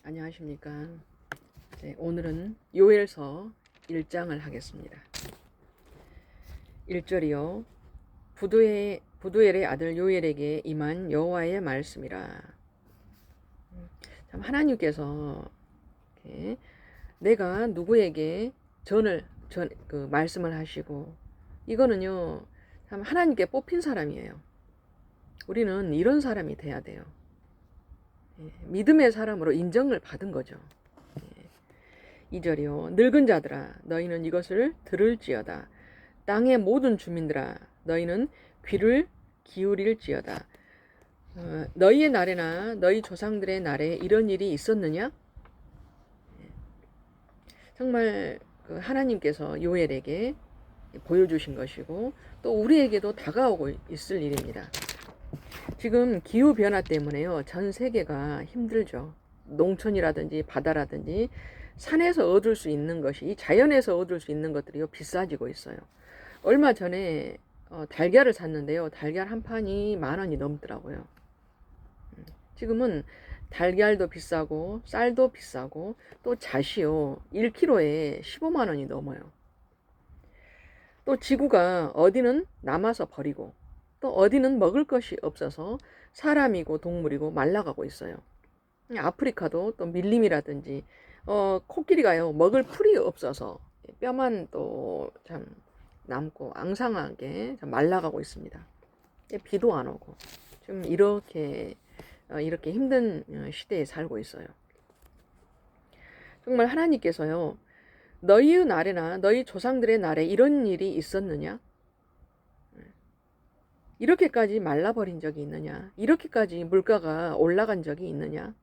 안녕하십니까. 네, 오늘은 요엘서 1장을 하겠습니다. 1절이요. 부두엘의 아들 요엘에게 임한 여호와의 말씀이라. 참 하나님께서 이렇게 내가 누구에게 말씀을 하시고, 이거는요 참 하나님께 뽑힌 사람이에요. 우리는 이런 사람이 돼야 돼요. 믿음의 사람으로 인정을 받은 거죠. 2절이요. 늙은 자들아 너희는 이것을 들을지어다. 땅의 모든 주민들아 너희는 귀를 기울일지어다. 너희의 날에나 너희 조상들의 날에 이런 일이 있었느냐? 정말 하나님께서 요엘에게 보여주신 것이고 또 우리에게도 다가오고 있을 일입니다. 지금 기후변화 때문에요 전 세계가 힘들죠. 농촌이라든지 바다라든지 산에서 얻을 수 있는 것이, 이 자연에서 얻을 수 있는 것들이 비싸지고 있어요. 얼마 전에 달걀을 샀는데요 달걀 한 판이 10,000원이 넘더라고요. 지금은 달걀도 비싸고 쌀도 비싸고 또 잣이요 1kg에 150,000원이 넘어요. 또 지구가 어디는 남아서 버리고 또 어디는 먹을 것이 없어서 사람이고 동물이고 말라가고 있어요. 아프리카도 또 밀림이라든지 코끼리가요 먹을 풀이 없어서 뼈만 또 참 남고 앙상하게 말라가고 있습니다. 비도 안 오고 지금 이렇게 힘든 시대에 살고 있어요. 정말 하나님께서요 너희의 날에나 너희 조상들의 날에 이런 일이 있었느냐? 이렇게까지 말라버린 적이 있느냐? 이렇게까지 물가가 올라간 적이 있느냐?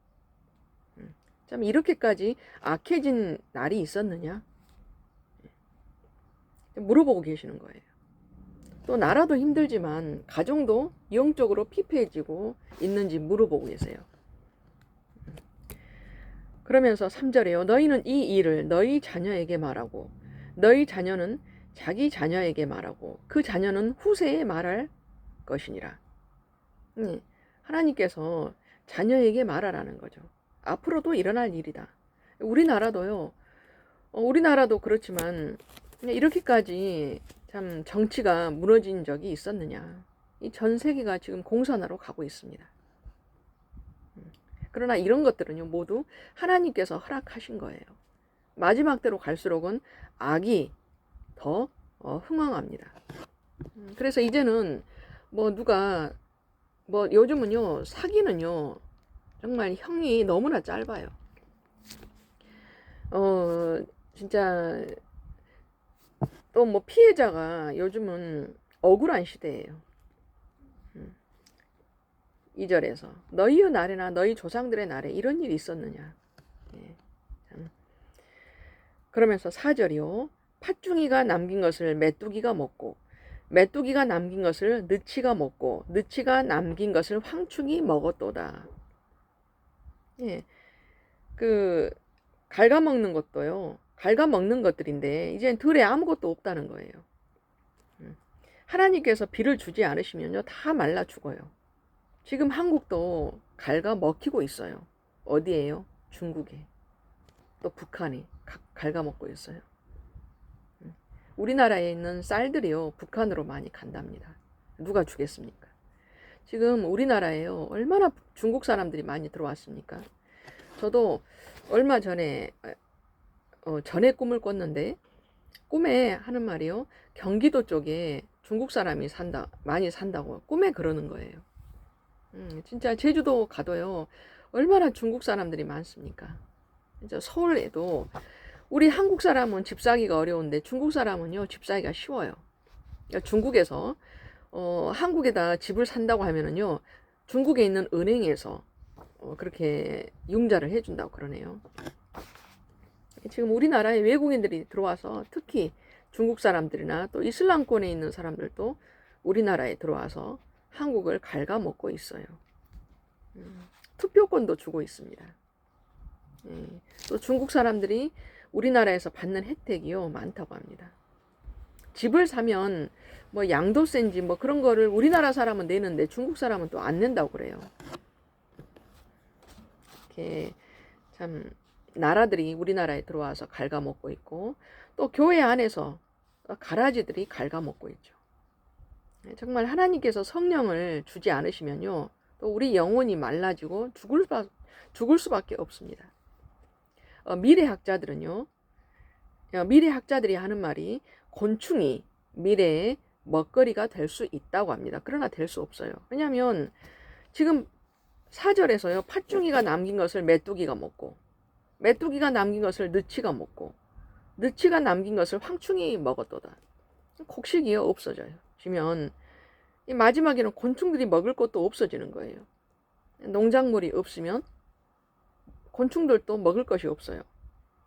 참 이렇게까지 악해진 날이 있었느냐? 물어보고 계시는 거예요. 또 나라도 힘들지만 가정도 영적으로 피폐해지고 있는지 물어보고 계세요. 그러면서 3절에요. 너희는 이 일을 너희 자녀에게 말하고 너희 자녀는 자기 자녀에게 말하고 그 자녀는 후세에 말할 것이니라. 하나님께서 자녀에게 말하라는 거죠. 앞으로도 일어날 일이다. 우리나라도요. 우리나라도 그렇지만 이렇게까지 참 정치가 무너진 적이 있었느냐. 이 전 세계가 지금 공산화로 가고 있습니다. 그러나 이런 것들은요 모두 하나님께서 허락하신 거예요. 마지막 때로 갈수록은 악이 더 흥왕합니다. 그래서 이제는 누가 요즘은요 사기는요 정말 형이 너무나 짧아요. 진짜 또 피해자가 요즘은 억울한 시대예요. 2절에서 너희의 날에나 너희 조상들의 날에 이런 일이 있었느냐. 그러면서 4절이요. 팥중이가 남긴 것을 메뚜기가 먹고 메뚜기가 남긴 것을 느치가 먹고 느치가 남긴 것을 황충이 먹었도다. 갉아먹는 것도요. 갉아먹는 것들인데 이젠 들에 아무것도 없다는 거예요. 하나님께서 비를 주지 않으시면요 다 말라 죽어요. 지금 한국도 갉아먹히고 있어요. 어디에요? 중국에. 또 북한이 갉아먹고 있어요. 우리나라에 있는 쌀들이요 북한으로 많이 간답니다. 누가 주겠습니까? 지금 우리나라에요 얼마나 중국 사람들이 많이 들어왔습니까? 저도 얼마 전에 전에 꿈을 꿨는데 꿈에 하는 말이요 경기도 쪽에 중국 사람이 많이 산다고 꿈에 그러는 거예요. 진짜 제주도 가도요 얼마나 중국 사람들이 많습니까? 진짜 서울에도 우리 한국 사람은 집 사기가 어려운데 중국 사람은요 집 사기가 쉬워요. 그러니까 중국에서 한국에다 집을 산다고 하면은요 중국에 있는 은행에서 그렇게 융자를 해준다고 그러네요. 지금 우리나라에 외국인들이 들어와서 특히 중국 사람들이나 또 이슬람권에 있는 사람들도 우리나라에 들어와서 한국을 갉아먹고 있어요. 투표권도 주고 있습니다. 또 중국 사람들이 우리나라에서 받는 혜택이요 많다고 합니다. 집을 사면 양도세인지 그런 거를 우리나라 사람은 내는데 중국 사람은 또 안 낸다고 그래요. 이렇게 참 나라들이 우리나라에 들어와서 갉아먹고 있고 또 교회 안에서 가라지들이 갉아먹고 있죠. 정말 하나님께서 성령을 주지 않으시면요, 또 우리 영혼이 말라지고 죽을 수밖에 없습니다. 미래학자들은요, 미래학자들이 하는 말이 곤충이 미래에 먹거리가 될 수 있다고 합니다. 그러나 될 수 없어요. 왜냐하면 지금 4절에서요, 팥중이가 남긴 것을 메뚜기가 먹고, 메뚜기가 남긴 것을 느치가 먹고, 느치가 남긴 것을 황충이 먹었도다. 곡식이요, 없어져요. 지면 마지막에는 곤충들이 먹을 것도 없어지는 거예요. 농작물이 없으면 곤충들도 먹을 것이 없어요.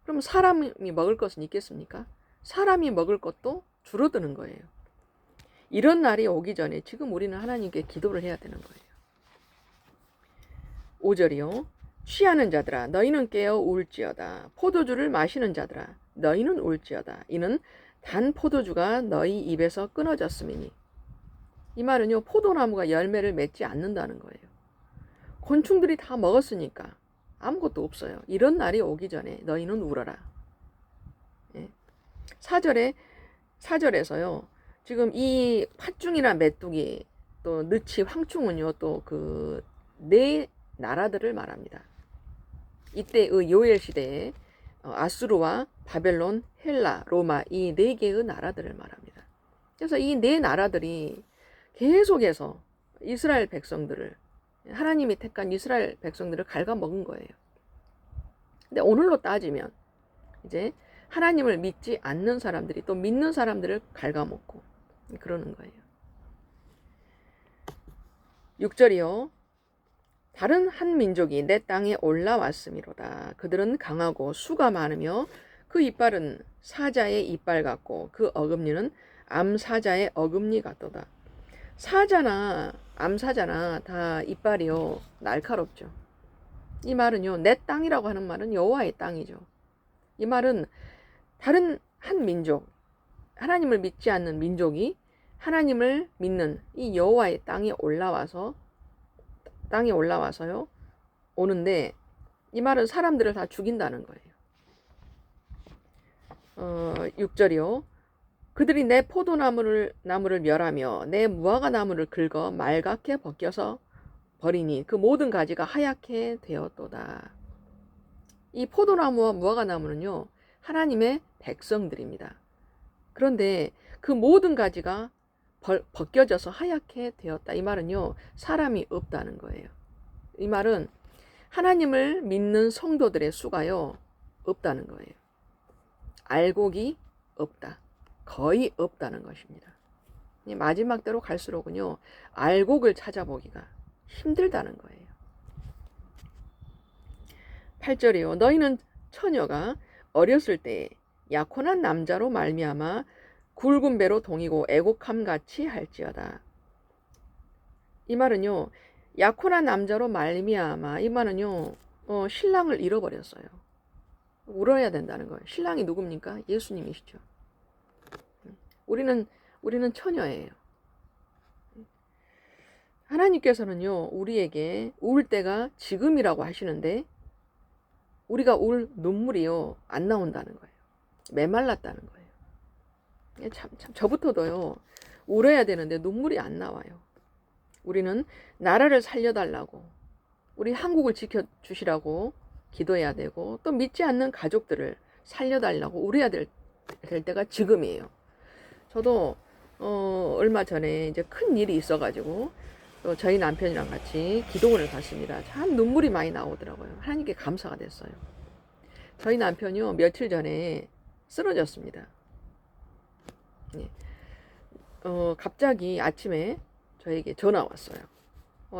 그럼 사람이 먹을 것은 있겠습니까? 사람이 먹을 것도 줄어드는 거예요. 이런 날이 오기 전에 지금 우리는 하나님께 기도를 해야 되는 거예요. 5절이요. 취하는 자들아 너희는 깨어 울지어다. 포도주를 마시는 자들아 너희는 울지어다. 이는 단 포도주가 너희 입에서 끊어졌음이니. 이 말은요, 포도나무가 열매를 맺지 않는다는 거예요. 곤충들이 다 먹었으니까 아무것도 없어요. 이런 날이 오기 전에 너희는 울어라. 4절에서요. 지금 이 팥중이나 메뚜기 또 느치, 황충은요, 또 그 네 나라들을 말합니다. 이때의 요엘 시대에 아수르와 바벨론, 헬라, 로마 이 네 개의 나라들을 말합니다. 그래서 이 네 나라들이 계속해서 이스라엘 백성들을, 하나님이 택한 이스라엘 백성들을 갉아먹은 거예요. 근데 오늘로 따지면 이제 하나님을 믿지 않는 사람들이 또 믿는 사람들을 갉아먹고 그러는 거예요. 6절이요. 다른 한 민족이 내 땅에 올라왔음이로다. 그들은 강하고 수가 많으며 그 이빨은 사자의 이빨 같고 그 어금니는 암사자의 어금니 같도다. 사자나 암사자나 다 이빨이요 날카롭죠. 이 말은요, 내 땅이라고 하는 말은 여호와의 땅이죠. 이 말은 다른 한 민족, 하나님을 믿지 않는 민족이 하나님을 믿는 이 여호와의 땅에 올라와서요 오는데, 이 말은 사람들을 다 죽인다는 거예요. 6절이요. 그들이 내 포도나무를 멸하며 내 무화과나무를 긁어 말갛게 벗겨서 버리니 그 모든 가지가 하얗게 되었도다. 이 포도나무와 무화과나무는요, 하나님의 백성들입니다. 그런데 그 모든 가지가 벗겨져서 하얗게 되었다. 이 말은요, 사람이 없다는 거예요. 이 말은 하나님을 믿는 성도들의 수가요, 없다는 거예요. 알곡이 없다. 거의 없다는 것입니다. 마지막 때로 갈수록은요, 알곡을 찾아보기가 힘들다는 거예요. 8절이요. 너희는 처녀가 어렸을 때 약혼한 남자로 말미암아 굵은 배로 동이고 애곡함 같이 할지어다. 이 말은요, 약혼한 남자로 말미암아, 이 말은요, 신랑을 잃어버렸어요. 울어야 된다는 거예요. 신랑이 누굽니까? 예수님이시죠. 우리는 처녀예요. 하나님께서는요, 우리에게 울 때가 지금이라고 하시는데 우리가 울 눈물이요 안 나온다는 거예요. 메말랐다는 거예요. 참 저부터도요 울어야 되는데 눈물이 안 나와요. 우리는 나라를 살려달라고, 우리 한국을 지켜주시라고 기도해야 되고, 또 믿지 않는 가족들을 살려달라고 울어야 될 때가 지금이에요. 저도 얼마 전에 이제 큰 일이 있어가지고 또 저희 남편이랑 같이 기도원을 갔습니다. 참 눈물이 많이 나오더라고요. 하나님께 감사가 됐어요. 저희 남편이요 며칠 전에 쓰러졌습니다. 네. 갑자기 아침에 저에게 전화 왔어요.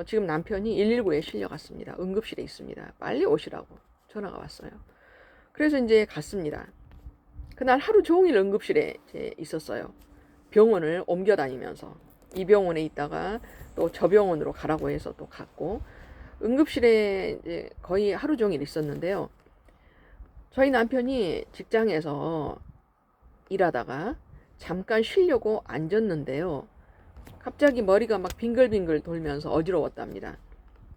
지금 남편이 119에 실려갔습니다. 응급실에 있습니다. 빨리 오시라고 전화가 왔어요. 그래서 이제 갔습니다. 그날 하루 종일 응급실에 이제 있었어요. 병원을 옮겨 다니면서 이 병원에 있다가 또 저 병원으로 가라고 해서 또 갔고, 응급실에 이제 거의 하루 종일 있었는데요. 저희 남편이 직장에서 일하다가 잠깐 쉬려고 앉았는데요. 갑자기 머리가 막 빙글빙글 돌면서 어지러웠답니다.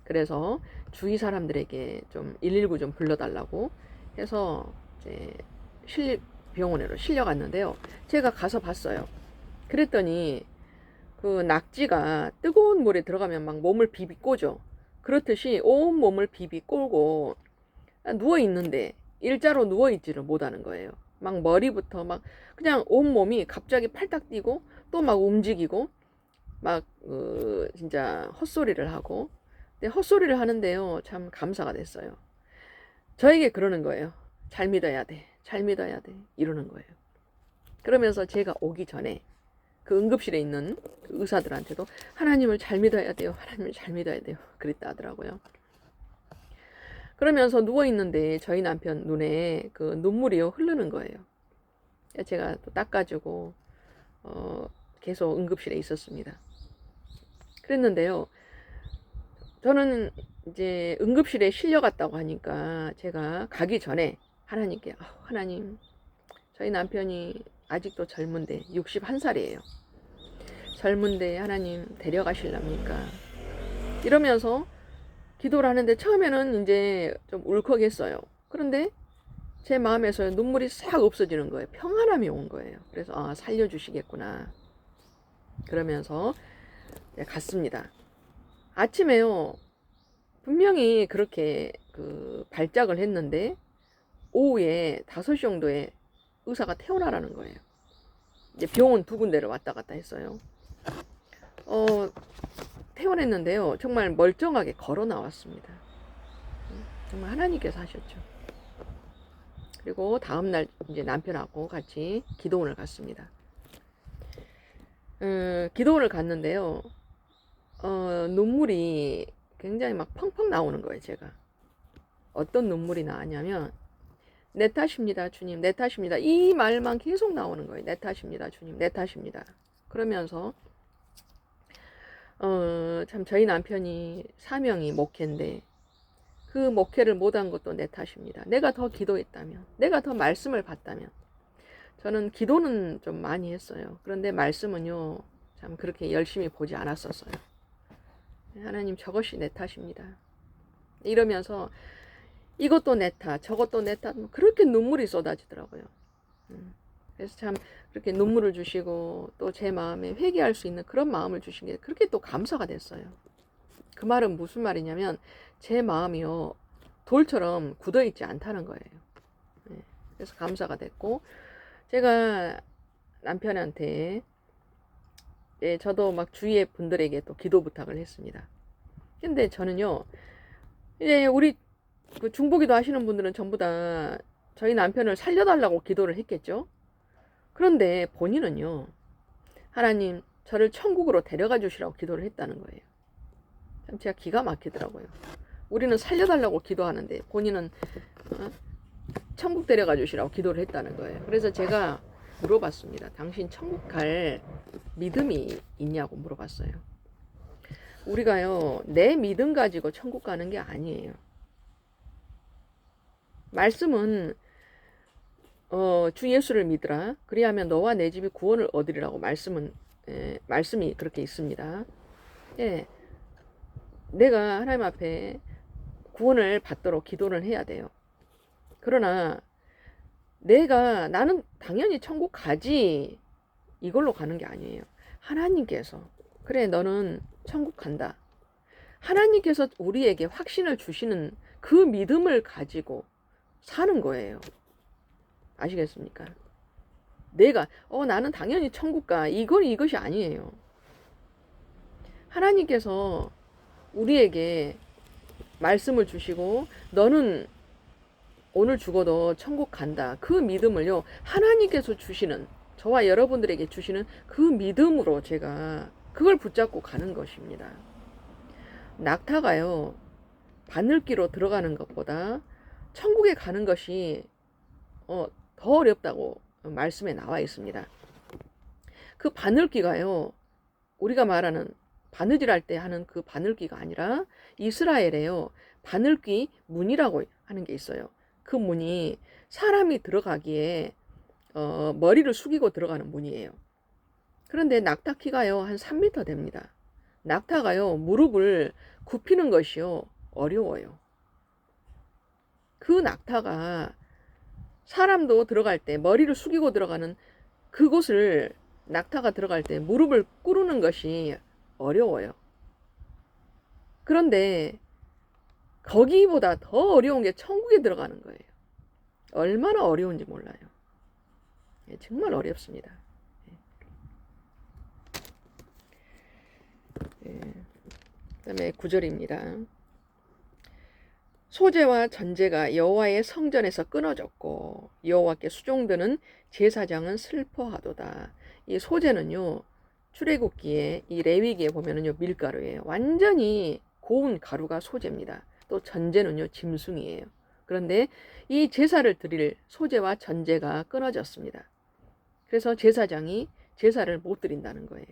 그래서 주위 사람들에게 좀 119 좀 불러달라고 해서 이제 병원으로 실려갔는데요. 제가 가서 봤어요. 그랬더니 그 낙지가 뜨거운 물에 들어가면 막 몸을 비비 꼬죠. 그렇듯이 온 몸을 비비 꼬고 누워 있는데 일자로 누워 있지를 못하는 거예요. 막 머리부터 막 그냥 온 몸이 갑자기 팔딱 뛰고 또 막 움직이고 막 진짜 헛소리를 하고. 근데 헛소리를 하는데요, 참 감사가 됐어요. 저에게 그러는 거예요. 잘 믿어야 돼, 잘 믿어야 돼, 이러는 거예요. 그러면서 제가 오기 전에 그 응급실에 있는 그 의사들한테도 하나님을 잘 믿어야 돼요, 하나님을 잘 믿어야 돼요, 그랬다 하더라고요. 그러면서 누워 있는데 저희 남편 눈에 그 눈물이요 흐르는 거예요. 제가 또 닦아주고 계속 응급실에 있었습니다. 그랬는데요, 저는 이제 응급실에 실려갔다고 하니까 제가 가기 전에 하나님께 하나님, 저희 남편이 아직도 젊은데 61살이에요. 젊은데 하나님 데려가실랍니까? 이러면서 기도를 하는데 처음에는 이제 좀 울컥했어요. 그런데 제 마음에서 눈물이 싹 없어지는 거예요. 평안함이 온 거예요. 그래서 살려주시겠구나. 그러면서 갔습니다. 아침에요, 분명히 그렇게 그 발작을 했는데 오후에 5시 정도에 의사가 퇴원하라는 거예요. 이제 병원 2군데를 왔다 갔다 했어요. 퇴원했는데요, 정말 멀쩡하게 걸어 나왔습니다. 정말 하나님께서 하셨죠. 그리고 다음날 이제 남편하고 같이 기도원을 갔습니다. 기도원을 갔는데요, 눈물이 굉장히 막 펑펑 나오는 거예요. 제가 어떤 눈물이 나왔냐면 내 탓입니다 주님, 내 탓입니다, 이 말만 계속 나오는 거예요. 내 탓입니다 주님, 내 탓입니다. 그러면서 참 저희 남편이 사명이 목회인데 그 목회를 못한 것도 내 탓입니다. 내가 더 기도했다면, 내가 더 말씀을 받다면. 저는 기도는 좀 많이 했어요. 그런데 말씀은요, 참 그렇게 열심히 보지 않았었어요. 하나님, 저것이 내 탓입니다. 이러면서 이것도 내 탓, 저것도 내 탓, 그렇게 눈물이 쏟아지더라고요. 그래서 참 그렇게 눈물을 주시고 또 제 마음에 회개할 수 있는 그런 마음을 주신 게 그렇게 또 감사가 됐어요. 그 말은 무슨 말이냐면 제 마음이요, 돌처럼 굳어있지 않다는 거예요. 그래서 감사가 됐고, 제가 남편한테 저도 막 주위의 분들에게 또 기도 부탁을 했습니다. 근데 저는요, 이제 우리 그 중보기도 하시는 분들은 전부 다 저희 남편을 살려달라고 기도를 했겠죠. 그런데 본인은요, 하나님, 저를 천국으로 데려가 주시라고 기도를 했다는 거예요. 참 제가 기가 막히더라고요. 우리는 살려달라고 기도하는데 본인은 천국 데려가 주시라고 기도를 했다는 거예요. 그래서 제가 물어봤습니다. 당신 천국 갈 믿음이 있냐고 물어봤어요. 우리가요, 내 믿음 가지고 천국 가는 게 아니에요. 말씀은 주 예수를 믿으라, 그리하면 너와 내 집이 구원을 얻으리라고 말씀이 그렇게 있습니다. 예, 내가 하나님 앞에 구원을 받도록 기도를 해야 돼요. 그러나 나는 당연히 천국 가지, 이걸로 가는 게 아니에요. 하나님께서, 그래 너는 천국 간다, 하나님께서 우리에게 확신을 주시는 그 믿음을 가지고 사는 거예요. 아시겠습니까? 내가 나는 당연히 천국 가, 이것이 아니에요. 하나님께서 우리에게 말씀을 주시고 너는 오늘 죽어도 천국 간다, 그 믿음을요, 하나님께서 주시는, 저와 여러분들에게 주시는 그 믿음으로 제가 그걸 붙잡고 가는 것입니다. 낙타가요, 바늘기로 들어가는 것보다 천국에 가는 것이 더 어렵다고 말씀에 나와 있습니다. 그 바늘기가요, 우리가 말하는 바느질할 때 하는 그 바늘기가 아니라 이스라엘에요, 바늘기 문이라고 하는 게 있어요. 그 문이 사람이 들어가기에 머리를 숙이고 들어가는 문이에요. 그런데 낙타 키가요 한 3m 됩니다. 낙타가요 무릎을 굽히는 것이요 어려워요. 그 낙타가 사람도 들어갈 때 머리를 숙이고 들어가는 그곳을 낙타가 들어갈 때 무릎을 꿇는 것이 어려워요. 그런데 거기보다 더 어려운 게 천국에 들어가는 거예요. 얼마나 어려운지 몰라요. 정말 어렵습니다. 그다음에 9절입니다. 소재와 전제가 여호와의 성전에서 끊어졌고 여호와께 수종드는 제사장은 슬퍼하도다. 이 소재는요, 출애굽기에 이 레위기에 보면은요 밀가루예요. 완전히 고운 가루가 소재입니다. 또 전제는요 짐승이에요. 그런데 이 제사를 드릴 소재와 전제가 끊어졌습니다. 그래서 제사장이 제사를 못 드린다는 거예요.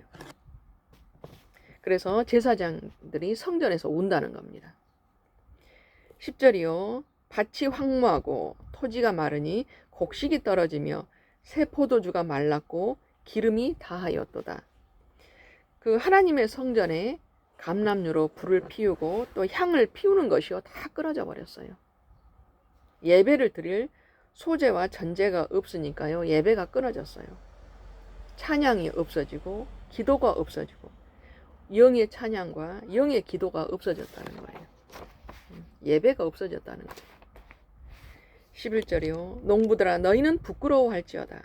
그래서 제사장들이 성전에서 온다는 겁니다. 10절이요. 밭이 황무하고 토지가 마르니 곡식이 떨어지며 새 포도주가 말랐고 기름이 다하였도다. 그 하나님의 성전에 감람류로 불을 피우고 또 향을 피우는 것이요 다 끊어져 버렸어요. 예배를 드릴 소재와 전제가 없으니까요 예배가 끊어졌어요. 찬양이 없어지고 기도가 없어지고 영의 찬양과 영의 기도가 없어졌다는 거예요. 예배가 없어졌다는 거예요. 11절이요. 농부들아 너희는 부끄러워할지어다.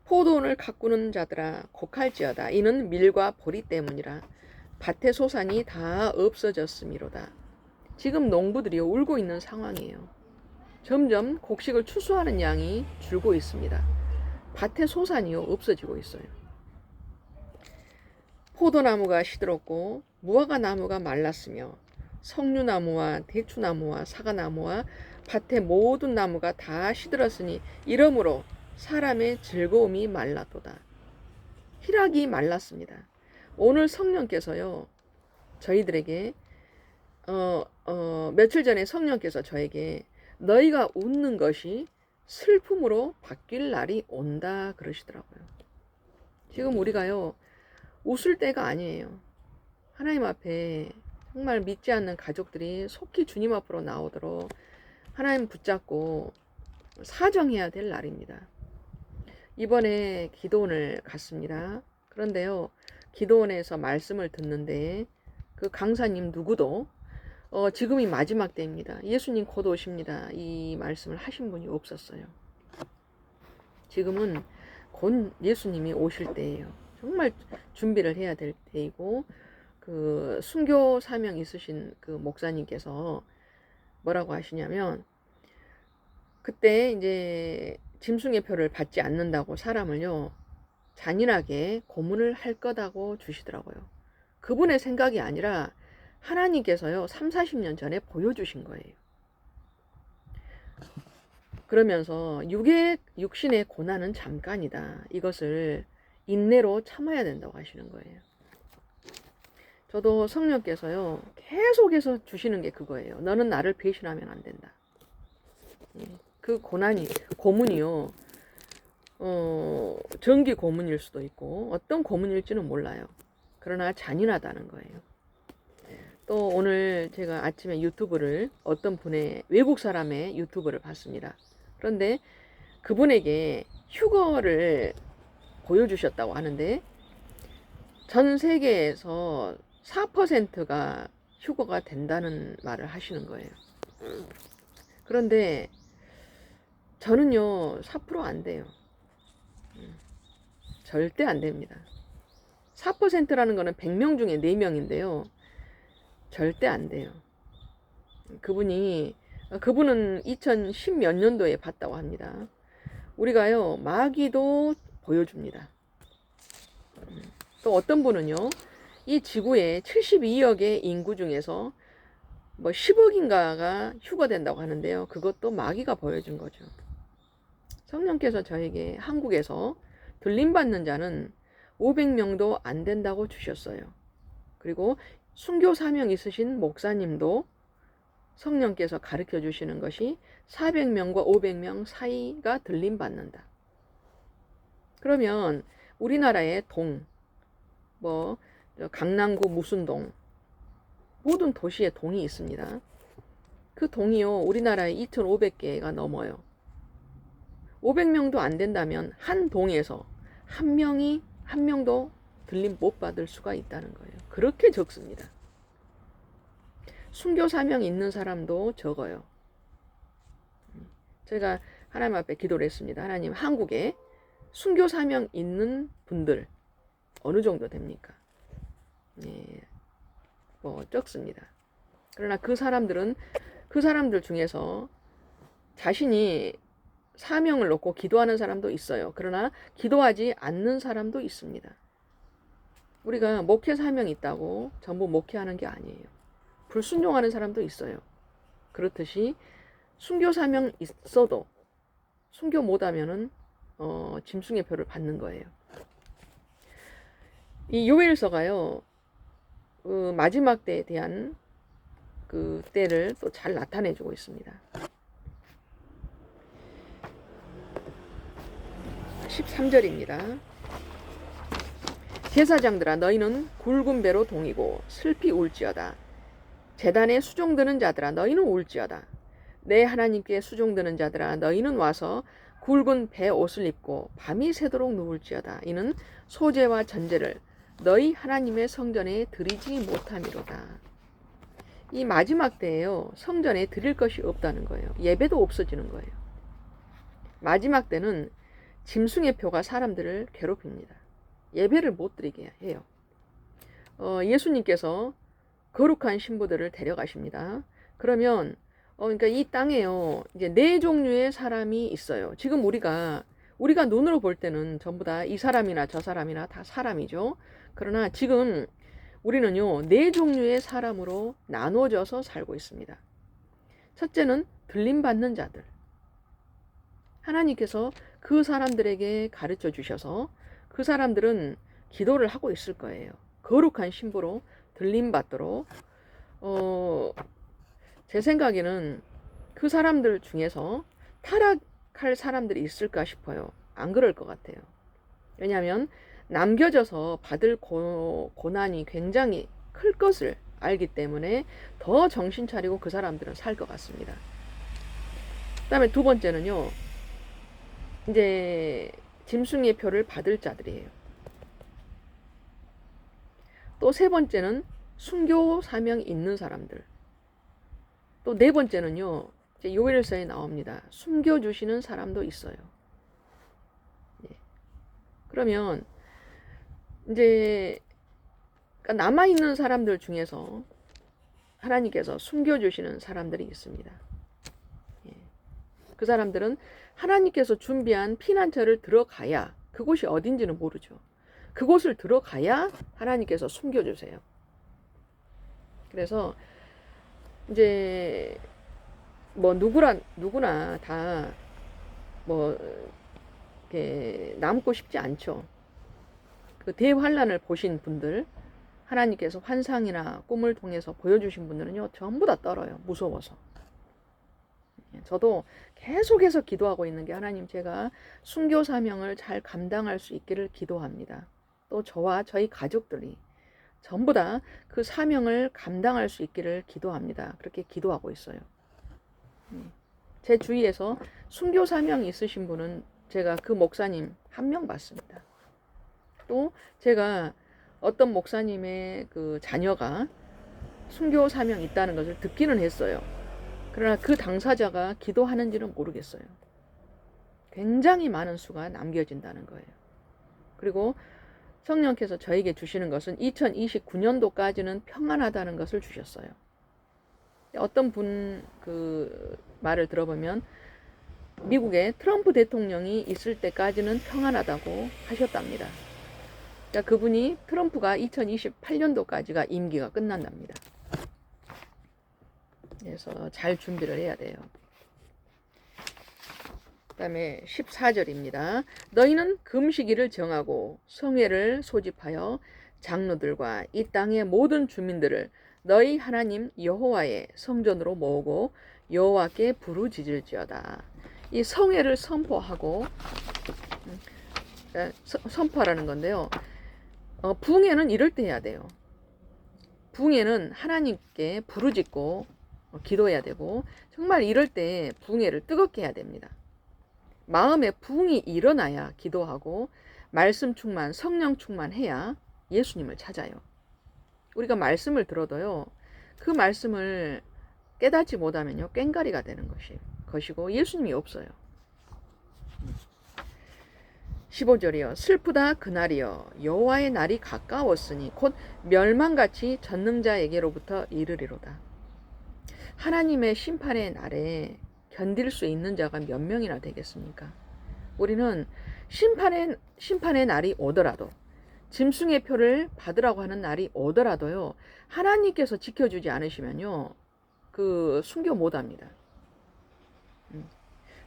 포도원을 가꾸는 자들아 곡할지어다. 이는 밀과 보리 때문이라. 밭의 소산이 다 없어졌음이로다. 지금 농부들이 울고 있는 상황이에요. 점점 곡식을 추수하는 양이 줄고 있습니다. 밭의 소산이요 없어지고 있어요. 포도나무가 시들었고 무화과 나무가 말랐으며 석류나무와 대추나무와 사과나무와 밭의 모든 나무가 다 시들었으니 이러므로 사람의 즐거움이 말랐도다. 희락이 말랐습니다. 오늘 성령께서요 저희들에게 며칠 전에 성령께서 저에게 너희가 웃는 것이 슬픔으로 바뀔 날이 온다 그러시더라고요. 지금 우리가요 웃을 때가 아니에요. 하나님 앞에 정말 믿지 않는 가족들이 속히 주님 앞으로 나오도록 하나님 붙잡고 사정해야 될 날입니다. 이번에 기도원을 갔습니다. 그런데요 기도원에서 말씀을 듣는데 그 강사님 누구도 지금이 마지막 때입니다. 예수님 곧 오십니다. 이 말씀을 하신 분이 없었어요. 지금은 곧 예수님이 오실 때예요. 정말 준비를 해야 될 때이고 그 순교 사명 있으신 그 목사님께서 뭐라고 하시냐면 그때 이제 짐승의 표를 받지 않는다고 사람을요 잔인하게 고문을 할 거다고 주시더라고요. 그분의 생각이 아니라 하나님께서요 30-40년 전에 보여주신 거예요. 그러면서 육신의 고난은 잠깐이다. 이것을 인내로 참아야 된다고 하시는 거예요. 저도 성령께서요 계속해서 주시는 게 그거예요. 너는 나를 배신하면 안 된다. 그 고문이요 정기 고문일 수도 있고 어떤 고문일지는 몰라요. 그러나 잔인하다는 거예요. 또 오늘 제가 아침에 유튜브를 어떤 분의 외국 사람의 유튜브를 봤습니다. 그런데 그분에게 휴거를 보여주셨다고 하는데 전 세계에서 4%가 휴거가 된다는 말을 하시는 거예요. 그런데 저는요 4% 안 돼요. 절대 안 됩니다. 4%라는 거는 100명 중에 4명인데요. 절대 안 돼요. 그분은 2010 몇 년도에 봤다고 합니다. 우리가요 마귀도 보여줍니다. 또 어떤 분은요 이 지구에 72억의 인구 중에서 뭐 10억인가가 휴거된다고 하는데요. 그것도 마귀가 보여준 거죠. 성령께서 저에게 한국에서 들림받는 자는 500명도 안 된다고 주셨어요. 그리고 순교 사명 있으신 목사님도 성령께서 가르쳐 주시는 것이 400명과 500명 사이가 들림받는다. 그러면 우리나라의 강남구 무슨 동 모든 도시에 동이 있습니다. 그 동이요, 우리나라에 2,500개가 넘어요. 500명도 안 된다면 한 동에서 한 명도 들림 못 받을 수가 있다는 거예요. 그렇게 적습니다. 순교 사명 있는 사람도 적어요. 제가 하나님 앞에 기도를 했습니다. 하나님, 한국에 순교 사명 있는 분들 어느 정도 됩니까? 네, 뭐 적습니다. 그러나 그 사람들 중에서 자신이 사명을 놓고 기도하는 사람도 있어요. 그러나 기도하지 않는 사람도 있습니다. 우리가 목회 사명이 있다고 전부 목회하는 게 아니에요. 불순종하는 사람도 있어요. 그렇듯이 순교 사명 있어도 순교 못하면은 짐승의 표를 받는 거예요. 이 요엘서가요, 마지막 때에 대한 그 때를 또 잘 나타내주고 있습니다. 13절입니다. 제사장들아, 너희는 굵은 배로 동이고 슬피 울지어다. 제단에 수종드는 자들아, 너희는 울지어다. 내 하나님께 수종드는 자들아, 너희는 와서 굵은 배 옷을 입고 밤이 새도록 누울지어다. 이는 소제와 전제를 너희 하나님의 성전에 드리지 못함이로다. 이 마지막 때에요, 성전에 드릴 것이 없다는 거예요. 예배도 없어지는 거예요. 마지막 때는 짐승의 표가 사람들을 괴롭힙니다. 예배를 못 드리게 해요. 예수님께서 거룩한 신부들을 데려가십니다. 그러면 그러니까 이 땅에요, 이제 네 종류의 사람이 있어요. 지금 우리가 눈으로 볼 때는 전부 다 이 사람이나 저 사람이나 다 사람이죠. 그러나 지금 우리는요, 네 종류의 사람으로 나눠져서 살고 있습니다. 첫째는 들림받는 자들. 하나님께서 그 사람들에게 가르쳐 주셔서 그 사람들은 기도를 하고 있을 거예요. 거룩한 신부로 들림받도록. 제 생각에는 그 사람들 중에서 타락할 사람들이 있을까 싶어요. 안 그럴 것 같아요. 왜냐하면 남겨져서 받을 고난이 굉장히 클 것을 알기 때문에 더 정신 차리고 그 사람들은 살 것 같습니다. 그 다음에 두 번째는요, 이제 짐승의 표를 받을 자들이에요. 또 세 번째는 순교 사명이 있는 사람들. 또 네 번째는요, 이제 요엘서에 나옵니다. 숨겨주시는 사람도 있어요. 예. 그러면 이제 그러니까 남아있는 사람들 중에서 하나님께서 숨겨주시는 사람들이 있습니다. 예. 그 사람들은 하나님께서 준비한 피난처를 들어가야, 그곳이 어딘지는 모르죠. 그곳을 들어가야 하나님께서 숨겨주세요. 그래서 이제 뭐 누구나 다 뭐 이렇게 남고 싶지 않죠. 그 대환란을 보신 분들, 하나님께서 환상이나 꿈을 통해서 보여주신 분들은요, 전부 다 떨어요. 무서워서. 저도 계속해서 기도하고 있는 게, 하나님, 제가 순교 사명을 잘 감당할 수 있기를 기도합니다. 또 저와 저희 가족들이 전부 다 그 사명을 감당할 수 있기를 기도합니다. 그렇게 기도하고 있어요. 제 주위에서 순교 사명이 있으신 분은 제가 그 목사님 한 명 봤습니다. 또 제가 어떤 목사님의 그 자녀가 순교 사명이 있다는 것을 듣기는 했어요. 그러나 그 당사자가 기도하는지는 모르겠어요. 굉장히 많은 수가 남겨진다는 거예요. 그리고 성령께서 저에게 주시는 것은 2029년도까지는 평안하다는 것을 주셨어요. 어떤 분 그 말을 들어보면 미국에 트럼프 대통령이 있을 때까지는 평안하다고 하셨답니다. 그러니까 그분이, 트럼프가 2028년도까지가 임기가 끝난답니다. 그래서 잘 준비를 해야 돼요. 그 다음에 14절입니다. 너희는 금식일을 정하고 성회를 소집하여 장로들과 이 땅의 모든 주민들을 너희 하나님 여호와의 성전으로 모으고 여호와께 부르짖을지어다. 이 성회를 선포하고, 선포하라는 건데요. 부흥회는 이럴 때 해야 돼요. 부흥회는 하나님께 부르짖고 기도해야 되고, 정말 이럴 때 부흥회를 뜨겁게 해야 됩니다. 마음에 부흥이 일어나야 기도하고 말씀 충만, 성령 충만해야 예수님을 찾아요. 우리가 말씀을 들어도요, 그 말씀을 깨닫지 못하면요, 꽹가리가 되는 것이고 예수님이 없어요. 15절이요. 슬프다 그날이여, 여호와의 날이 가까웠으니 곧 멸망같이 전능자에게로부터 이르리로다. 하나님의 심판의 날에 견딜 수 있는 자가 몇 명이나 되겠습니까? 우리는 심판의 날이 오더라도, 짐승의 표를 받으라고 하는 날이 오더라도요, 하나님께서 지켜주지 않으시면요, 순교 못합니다.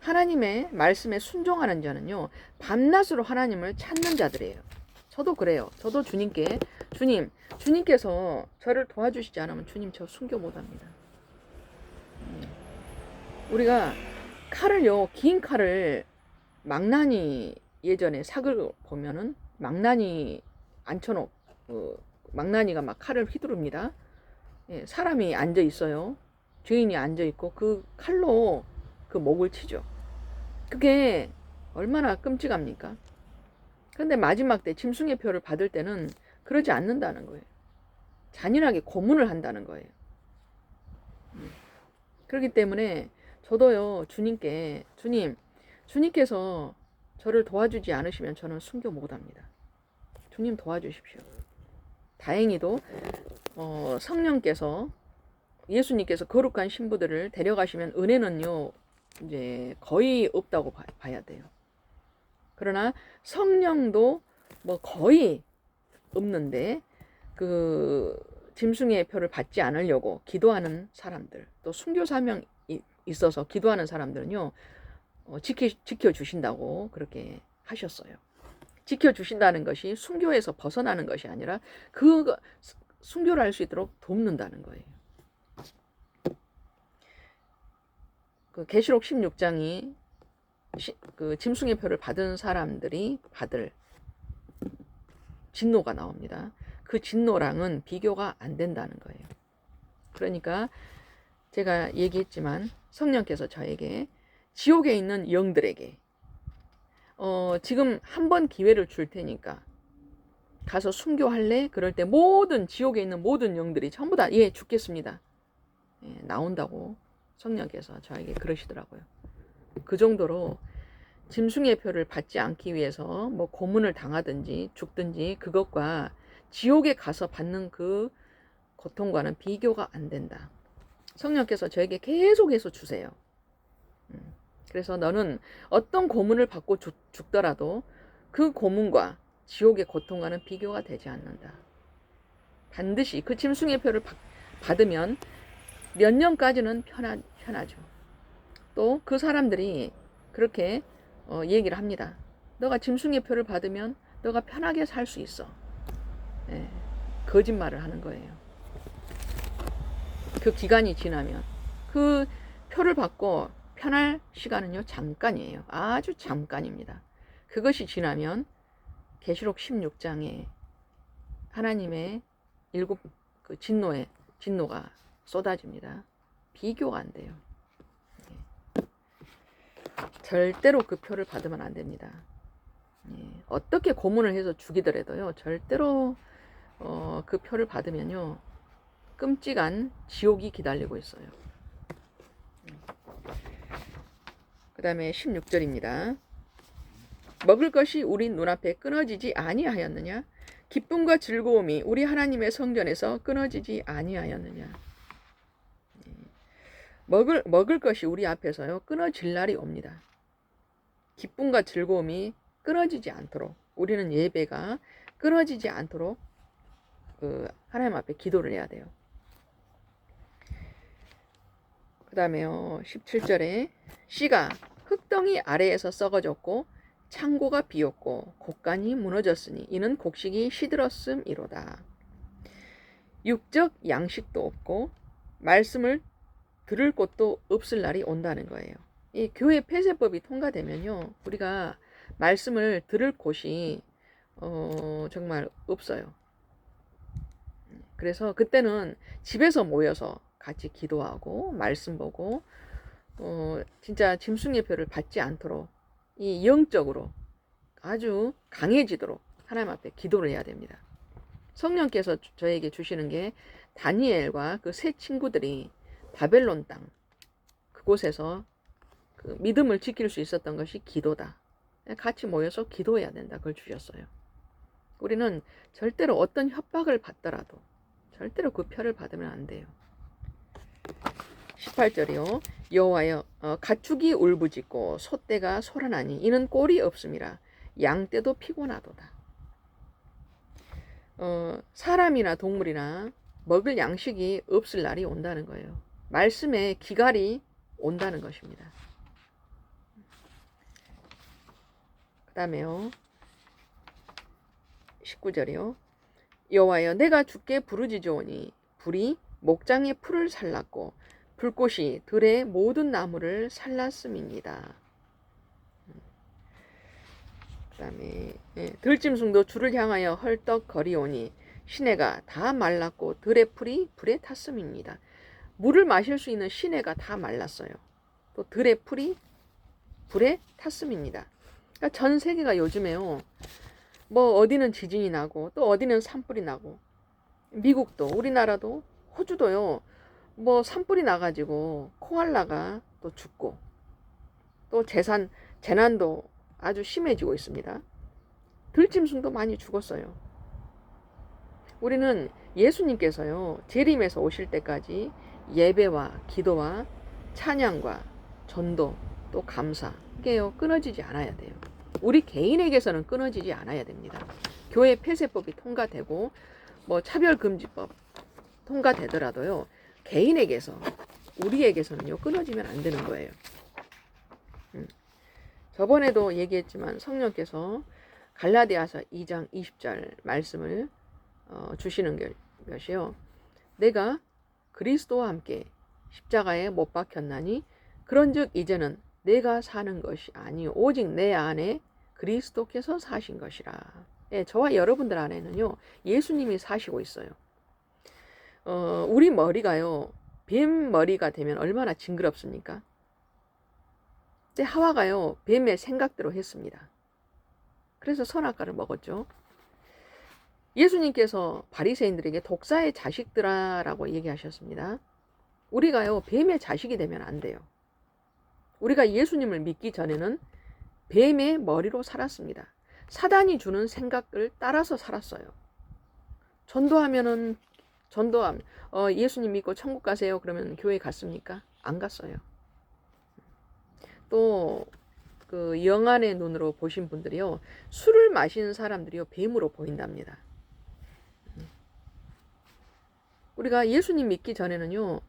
하나님의 말씀에 순종하는 자는요, 밤낮으로 하나님을 찾는 자들이에요. 저도 그래요. 저도 주님께서 저를 도와주시지 않으면 주님 저 순교 못합니다. 우리가 칼을요, 긴 칼을 망나니, 예전에 삭을 보면은 망나니 망나니가 막 칼을 휘두릅니다. 예, 사람이 앉아 있어요. 죄인이 앉아 있고 그 칼로 그 목을 치죠. 그게 얼마나 끔찍합니까? 그런데 마지막 때 짐승의 표를 받을 때는 그러지 않는다는 거예요. 잔인하게 고문을 한다는 거예요. 그렇기 때문에 저도요, 주님께서 저를 도와주지 않으시면 저는 순교 못합니다. 주님 도와주십시오. 다행히도 성령께서, 예수님께서 거룩한 신부들을 데려가시면 은혜는요, 이제 거의 없다고 봐야 돼요. 그러나 성령도 뭐 거의 없는데, 짐승의 표를 받지 않으려고 기도하는 사람들, 또 순교 사명이 있어서 기도하는 사람들은요, 지켜주신다고 그렇게 하셨어요. 지켜주신다는 것이 순교에서 벗어나는 것이 아니라 순교를 할 수 있도록 돕는다는 거예요. 계시록 16장이 짐승의 표를 받은 사람들이 받을 진노가 나옵니다. 그 진노랑은 비교가 안 된다는 거예요. 그러니까 제가 얘기했지만 성령께서 저에게 지옥에 있는 영들에게 지금 한 번 기회를 줄 테니까 가서 순교할래? 그럴 때 지옥에 있는 모든 영들이 전부 다 죽겠습니다. 나온다고 성령께서 저에게 그러시더라고요. 그 정도로 짐승의 표를 받지 않기 위해서 뭐 고문을 당하든지 죽든지 그것과 지옥에 가서 받는 그 고통과는 비교가 안 된다. 성령께서 저에게 계속해서 주세요. 그래서 너는 어떤 고문을 받고 죽더라도 그 고문과 지옥의 고통과는 비교가 되지 않는다. 반드시 그 짐승의 표를 받으면 몇 년까지는 편하죠. 또 그 사람들이 그렇게 얘기를 합니다. 너가 짐승의 표를 받으면 너가 편하게 살 수 있어. 거짓말을 하는 거예요. 그 기간이 지나면 그 표를 받고 편할 시간은요, 잠깐이에요. 아주 잠깐입니다. 그것이 지나면 계시록 16장에 하나님의 일곱 진노가 쏟아집니다. 비교가 안 돼요. 절대로 그 표를 받으면 안 됩니다. 어떻게 고문을 해서 죽이더라도요, 절대로 그 표를 받으면요, 끔찍한 지옥이 기다리고 있어요. 그 다음에 16절입니다. 먹을 것이 우리 눈앞에 끊어지지 아니하였느냐? 기쁨과 즐거움이 우리 하나님의 성전에서 끊어지지 아니하였느냐? 먹을 것이 우리 앞에서요, 끊어질 날이 옵니다. 기쁨과 즐거움이 끊어지지 않도록, 우리는 예배가 끊어지지 않도록 하나님 앞에 기도를 해야 돼요. 그 다음에요, 17절에 씨가 흙덩이 아래에서 썩어졌고 창고가 비었고 곡간이 무너졌으니 이는 곡식이 시들었음이로다. 육적 양식도 없고 말씀을 들을 곳도 없을 날이 온다는 거예요. 이 교회 폐쇄법이 통과되면요, 우리가 말씀을 들을 곳이 정말 없어요. 그래서 그때는 집에서 모여서 같이 기도하고 말씀 보고 진짜 짐승의 표를 받지 않도록 이 영적으로 아주 강해지도록 하나님 앞에 기도를 해야 됩니다. 성령께서 저에게 주시는 게 다니엘과 그 세 친구들이 바벨론 땅 그곳에서 그 믿음을 지킬 수 있었던 것이 기도다. 같이 모여서 기도해야 된다. 그걸 주셨어요. 우리는 절대로 어떤 협박을 받더라도 절대로 그 표를 받으면 안 돼요. 18절이요. 여호와여 가축이 울부짖고 소떼가 소란하니 이는 꼴이 없음이라. 양떼도 피곤하도다. 사람이나 동물이나 먹을 양식이 없을 날이 온다는 거예요. 말씀에 기갈이 온다는 것입니다. 그 다음에요. 19절이요. 여호와여 내가 주께 부르짖으오니 불이 목장의 풀을 살랐고 불꽃이 들의 모든 나무를 살랐음입니다. 그 다음에 들짐승도 주를 향하여 헐떡거리오니 시내가 다 말랐고 들의 풀이 불에 탔음입니다. 물을 마실 수 있는 시내가 다 말랐어요. 또 들의 풀이 불에 탔음입니다. 그러니까 전 세계가 요즘에요. 뭐 어디는 지진이 나고 또 어디는 산불이 나고 미국도 우리나라도 호주도요. 뭐 산불이 나가지고 코알라가 또 죽고 또 재난도 아주 심해지고 있습니다. 들짐승도 많이 죽었어요. 우리는 예수님께서요. 재림에서 오실 때까지 예배와 기도와 찬양과 전도 또 감사 이게요. 끊어지지 않아야 돼요. 우리 개인에게서는 끊어지지 않아야 됩니다. 교회 폐쇄법이 통과되고 뭐 차별금지법 통과되더라도요. 개인에게서 우리에게서는요. 끊어지면 안 되는 거예요. 저번에도 얘기했지만 성령께서 갈라디아서 2장 20절 말씀을 주시는 것이요. 내가 그리스도와 함께 십자가에 못 박혔나니 그런즉 이제는 내가 사는 것이 아니요 오직 내 안에 그리스도께서 사신 것이라. 예, 저와 여러분들 안에는요 예수님이 사시고 있어요. 우리 머리가요 뱀 머리가 되면 얼마나 징그럽습니까? 근데 하와가요 뱀의 생각대로 했습니다. 그래서 선악과를 먹었죠. 예수님께서 바리새인들에게 독사의 자식들아라고 얘기하셨습니다. 우리가요 뱀의 자식이 되면 안 돼요. 우리가 예수님을 믿기 전에는 뱀의 머리로 살았습니다. 사단이 주는 생각을 따라서 살았어요. 예수님 믿고 천국 가세요. 그러면 교회 갔습니까? 안 갔어요. 또 그 영안의 눈으로 보신 분들이요. 술을 마시는 사람들이요. 뱀으로 보인답니다. 우리가 예수님 믿기 전에는요.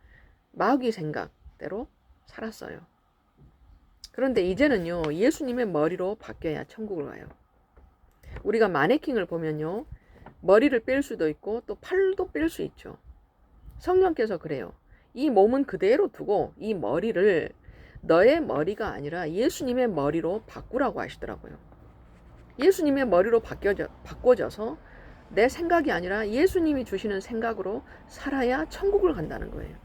마귀 생각대로 살았어요. 그런데 이제는요. 예수님의 머리로 바뀌어야 천국을 가요. 우리가 마네킹을 보면요. 머리를 뺄 수도 있고 또 팔도 뺄 수 있죠. 성령께서 그래요. 이 몸은 그대로 두고 이 머리를 너의 머리가 아니라 예수님의 머리로 바꾸라고 하시더라고요. 예수님의 머리로 바꿔져서 내 생각이 아니라 예수님이 주시는 생각으로 살아야 천국을 간다는 거예요.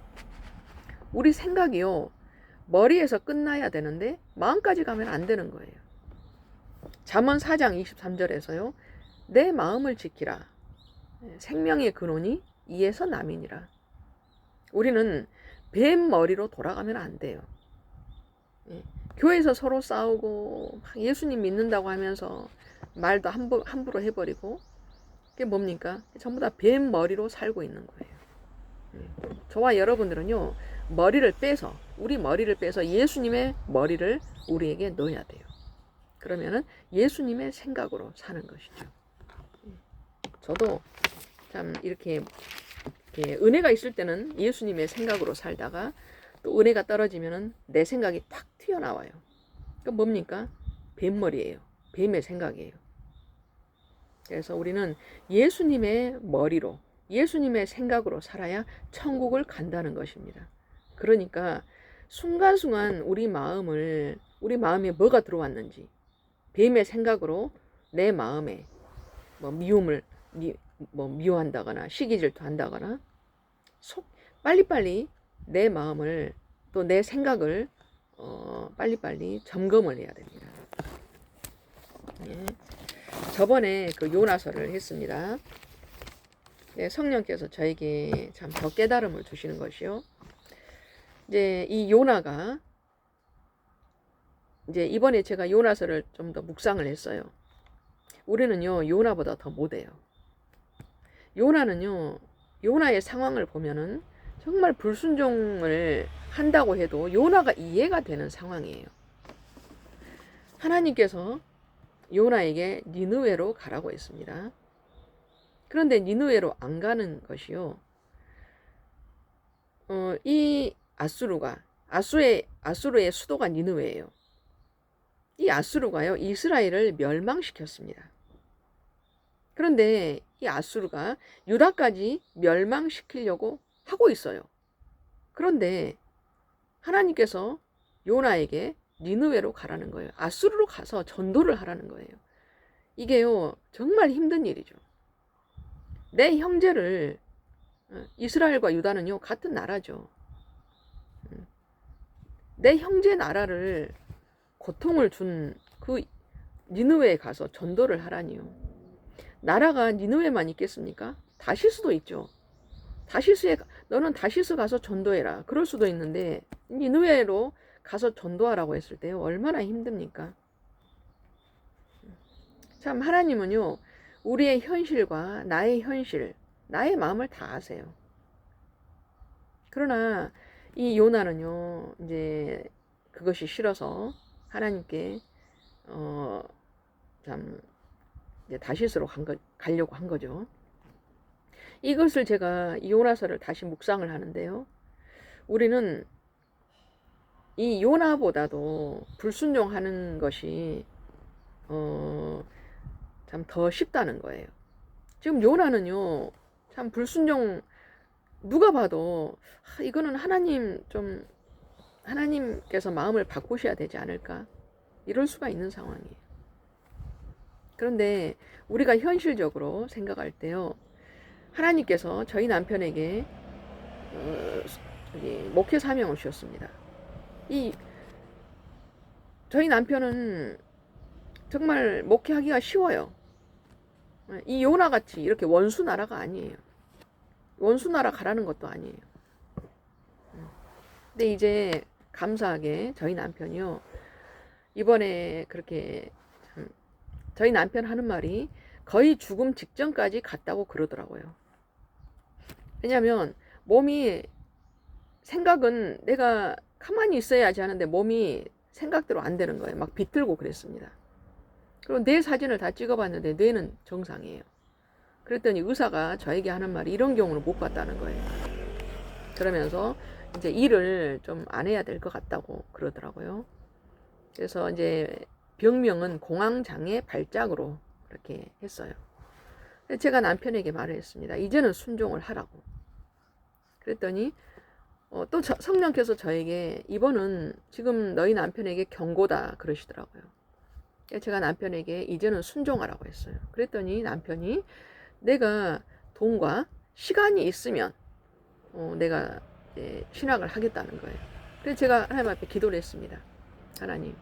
우리 생각이요. 머리에서 끝나야 되는데 마음까지 가면 안 되는 거예요. 잠언 4장 23절에서요. 내 마음을 지키라. 생명의 근원이 이에서 남이니라. 우리는 뱀 머리로 돌아가면 안 돼요. 교회에서 서로 싸우고 예수님 믿는다고 하면서 말도 함부로 해버리고 그게 뭡니까? 전부 다 뱀 머리로 살고 있는 거예요. 저와 여러분들은요. 우리 머리를 빼서 예수님의 머리를 우리에게 넣어야 돼요. 그러면은 예수님의 생각으로 사는 것이죠. 저도 참 이렇게 은혜가 있을 때는 예수님의 생각으로 살다가 또 은혜가 떨어지면은 내 생각이 탁 튀어나와요. 그러니까 뭡니까? 뱀머리예요. 뱀의 생각이에요. 그래서 우리는 예수님의 머리로, 예수님의 생각으로 살아야 천국을 간다는 것입니다. 그러니까 순간순간 우리 마음에 뭐가 들어왔는지 뱀의 생각으로 내 마음에 뭐 미움을 미워한다거나 시기질투한다거나 빨리빨리 내 마음을 또 내 생각을 빨리빨리 점검을 해야 됩니다. 예. 저번에 그 요나서를 했습니다. 예, 성령께서 저에게 참 더 깨달음을 주시는 것이요. 이제 이 요나가 이제 이번에 제가 요나서를 좀 더 묵상을 했어요. 우리는요 요나보다 더 못해요. 요나는요 요나의 상황을 보면은 정말 불순종을 한다고 해도 요나가 이해가 되는 상황이에요. 하나님께서 요나에게 니느웨로 가라고 했습니다. 그런데 니느웨로 안 가는 것이요. 이 아수르의 수도가 니느웨예요. 이 아수르가요 이스라엘을 멸망시켰습니다. 그런데 이 아수르가 유다까지 멸망시키려고 하고 있어요. 그런데 하나님께서 요나에게 니느웨로 가라는 거예요. 아수르로 가서 전도를 하라는 거예요. 이게요 정말 힘든 일이죠. 내 형제를 이스라엘과 유다는요 같은 나라죠. 내 형제 나라를 고통을 준 그 니느웨에 가서 전도를 하라니요. 나라가 니느웨만 있겠습니까? 다시스도 있죠. 너는 다시스 가서 전도해라. 그럴 수도 있는데 니느웨로 가서 전도하라고 했을 때요 얼마나 힘듭니까? 참 하나님은요 우리의 현실과 나의 현실, 나의 마음을 다 아세요. 그러나 이 요나는요 이제 그것이 싫어서 하나님께 참 이제 다시스로 가려고 한 거죠. 이것을 제가 이 요나서를 다시 묵상을 하는데요. 우리는 이 요나보다도 불순종하는 것이 참 더 쉽다는 거예요. 지금 요나는요 참 불순종 누가 봐도 이거는 하나님께서 마음을 바꾸셔야 되지 않을까 이럴 수가 있는 상황이에요. 그런데 우리가 현실적으로 생각할 때요 하나님께서 저희 남편에게 목회 사명을 주셨습니다. 저희 남편은 정말 목회하기가 쉬워요. 이 요나같이 이렇게 원수 나라가 아니에요. 원수 나라 가라는 것도 아니에요. 근데 이제 감사하게 저희 남편이요 이번에 그렇게 저희 남편 하는 말이 거의 죽음 직전까지 갔다고 그러더라고요. 왜냐하면 생각은 내가 가만히 있어야지 하는데 몸이 생각대로 안 되는 거예요. 막 비틀고 그랬습니다. 그리고 뇌 사진을 다 찍어봤는데 뇌는 정상이에요. 그랬더니 의사가 저에게 하는 말이 이런 경우는 못 봤다는 거예요. 그러면서 이제 일을 좀 안 해야 될 것 같다고 그러더라고요. 그래서 이제 병명은 공황장애 발작으로 그렇게 했어요. 제가 남편에게 말을 했습니다. 이제는 순종을 하라고. 그랬더니 또 성령께서 저에게 이번은 지금 너희 남편에게 경고다 그러시더라고요. 제가 남편에게 이제는 순종하라고 했어요. 그랬더니 남편이 내가 돈과 시간이 있으면 내가 신학을 하겠다는 거예요. 그래서 제가 하나님 앞에 기도를 했습니다. 하나님,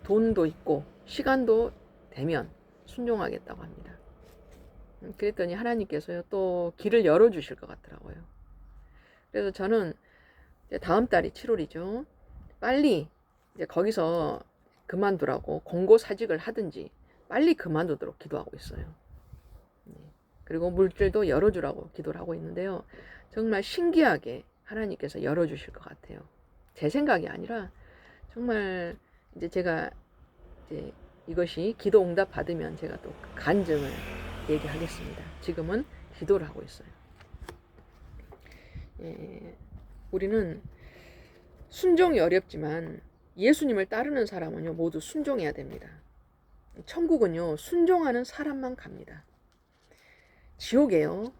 돈도 있고 시간도 되면 순종하겠다고 합니다. 그랬더니 하나님께서요 또 길을 열어주실 것 같더라고요. 그래서 저는 이제 다음 달이 7월이죠. 빨리 이제 거기서 그만두라고 공고사직을 하든지 빨리 그만두도록 기도하고 있어요. 그리고 물질도 열어주라고 기도를 하고 있는데요. 정말 신기하게 하나님께서 열어주실 것 같아요. 제 생각이 아니라 정말 이제 제가 이제 이것이 기도 응답 받으면 제가 또 간증을 얘기하겠습니다. 지금은 기도를 하고 있어요. 우리는 순종이 어렵지만 예수님을 따르는 사람은요 모두 순종해야 됩니다. 천국은요 순종하는 사람만 갑니다. 지옥에요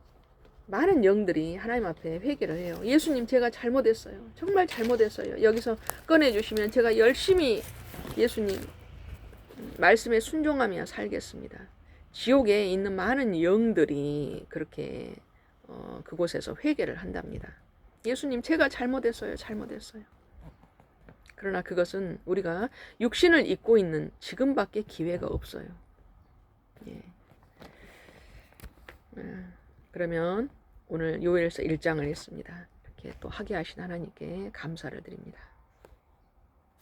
많은 영들이 하나님 앞에 회개를 해요. 예수님 제가 잘못했어요. 정말 잘못했어요. 여기서 꺼내주시면 제가 열심히 예수님 말씀에 순종하며 살겠습니다. 지옥에 있는 많은 영들이 그렇게 그곳에서 회개를 한답니다. 예수님, 제가 잘못했어요. 잘못했어요. 그러나 그것은 우리가 육신을 입고 있는 지금밖에 기회가 없어요. 예. 그러면 오늘 요엘서 1장을 했습니다. 이렇게 또 하게 하신 하나님께 감사를 드립니다.